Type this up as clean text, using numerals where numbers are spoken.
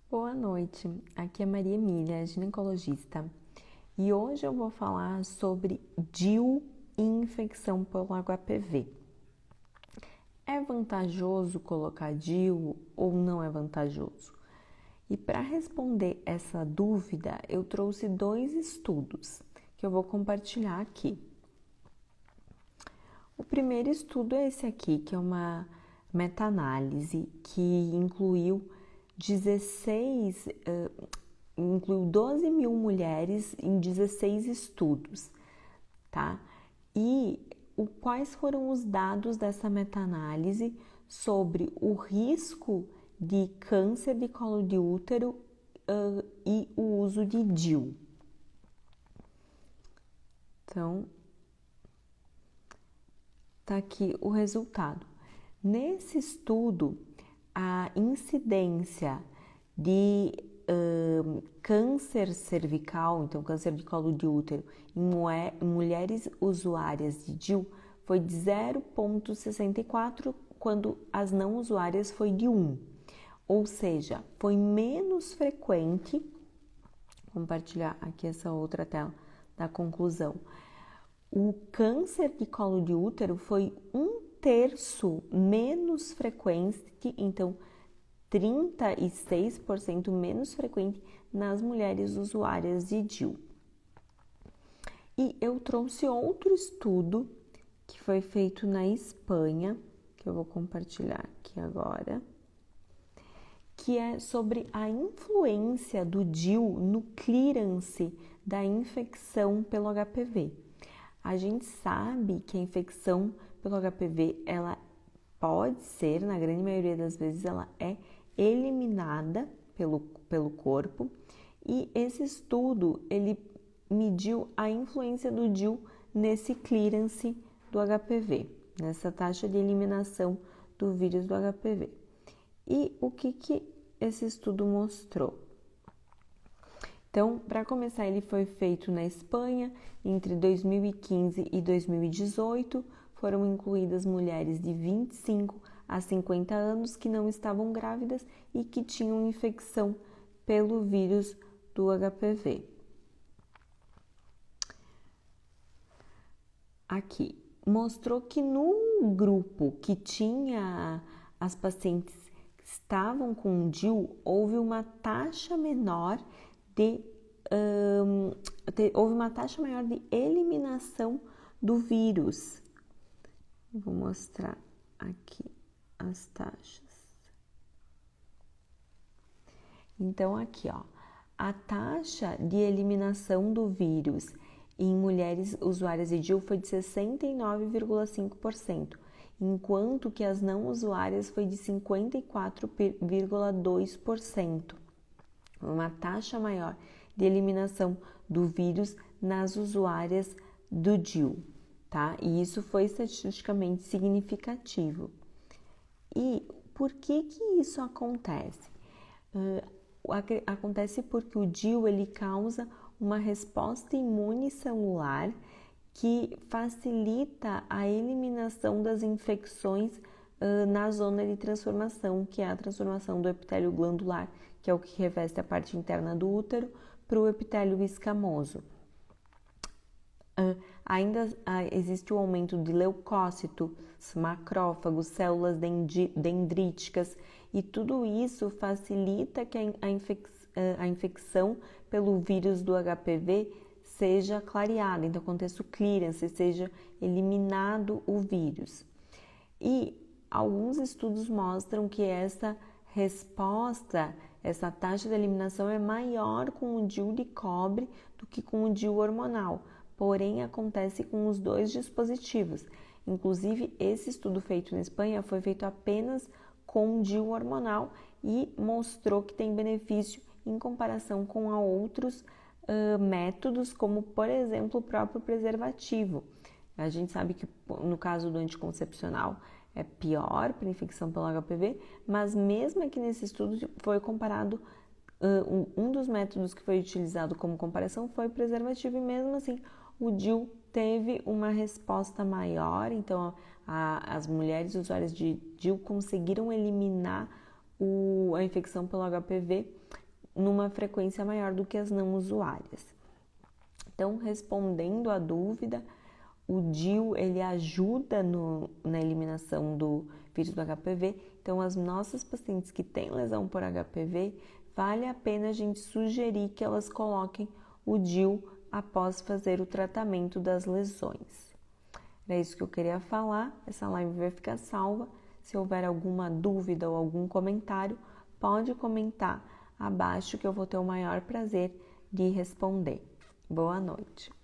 Boa noite, aqui é Maria Emília, ginecologista, e hoje eu vou falar sobre DIU e infecção pelo HPV. É vantajoso colocar DIU ou não é vantajoso? E para responder essa dúvida, eu trouxe dois estudos que eu vou compartilhar aqui. O primeiro estudo é esse aqui, que é uma meta-análise que incluiu 12 mil mulheres em 16 estudos, tá? E quais foram os dados dessa meta-análise sobre o risco de câncer de colo de útero e o uso de DIU. Então, tá aqui o resultado. Nesse estudo, a incidência de câncer cervical, então câncer de colo de útero, em mulheres usuárias de DIU foi de 0,64, quando as não usuárias foi de 1. Ou seja, foi menos frequente. Vou compartilhar aqui essa outra tela da conclusão. O câncer de colo de útero foi 1/3 menos frequente, então 36% menos frequente nas mulheres usuárias de DIU. E eu trouxe outro estudo que foi feito na Espanha, que eu vou compartilhar aqui agora, que é sobre a influência do DIU no clearance da infecção pelo HPV. A gente sabe que a infecção pelo HPV, ela pode ser, na grande maioria das vezes, ela é eliminada pelo corpo, e esse estudo, ele mediu a influência do DIU nesse clearance do HPV, nessa taxa de eliminação do vírus do HPV. E o que esse estudo mostrou? Então, para começar, ele foi feito na Espanha entre 2015 e 2018. Foram incluídas mulheres de 25 a 50 anos que não estavam grávidas e que tinham infecção pelo vírus do HPV. Aqui, mostrou que no grupo que tinha as pacientes que estavam com DIU, houve uma taxa menor de eliminação do vírus. Vou mostrar aqui as taxas. Então, aqui, ó, a taxa de eliminação do vírus em mulheres usuárias de DIU foi de 69,5%, enquanto que as não usuárias foi de 54,2%. Uma taxa maior de eliminação do vírus nas usuárias do DIU, tá? E isso foi estatisticamente significativo. E por que isso acontece? Acontece porque o DIU, ele causa uma resposta imune celular que facilita a eliminação das infecções na zona de transformação, que é a transformação do epitélio glandular, que é o que reveste a parte interna do útero, para o epitélio escamoso. Ainda existe o aumento de leucócitos, macrófagos, células dendríticas, e tudo isso facilita que a infecção pelo vírus do HPV seja clareada, então aconteça o clearance, seja eliminado o vírus. E alguns estudos mostram que essa resposta, essa taxa de eliminação é maior com o DIU de cobre do que com o DIU hormonal, porém acontece com os dois dispositivos. Inclusive, esse estudo feito na Espanha foi feito apenas com DIU hormonal e mostrou que tem benefício em comparação com outros métodos, como por exemplo o próprio preservativo. A gente sabe que no caso do anticoncepcional é pior para infecção pelo HPV, mas mesmo aqui nesse estudo foi comparado, um dos métodos que foi utilizado como comparação foi o preservativo, e mesmo assim o DIU teve uma resposta maior. Então as mulheres usuárias de DIU conseguiram eliminar a infecção pelo HPV numa frequência maior do que as não usuárias. Então, respondendo à dúvida, o DIU ele ajuda na eliminação do vírus do HPV. Então, as nossas pacientes que têm lesão por HPV, vale a pena a gente sugerir que elas coloquem o DIU após fazer o tratamento das lesões. Era isso que eu queria falar. Essa live vai ficar salva. Se houver alguma dúvida ou algum comentário, pode comentar abaixo que eu vou ter o maior prazer de responder. Boa noite.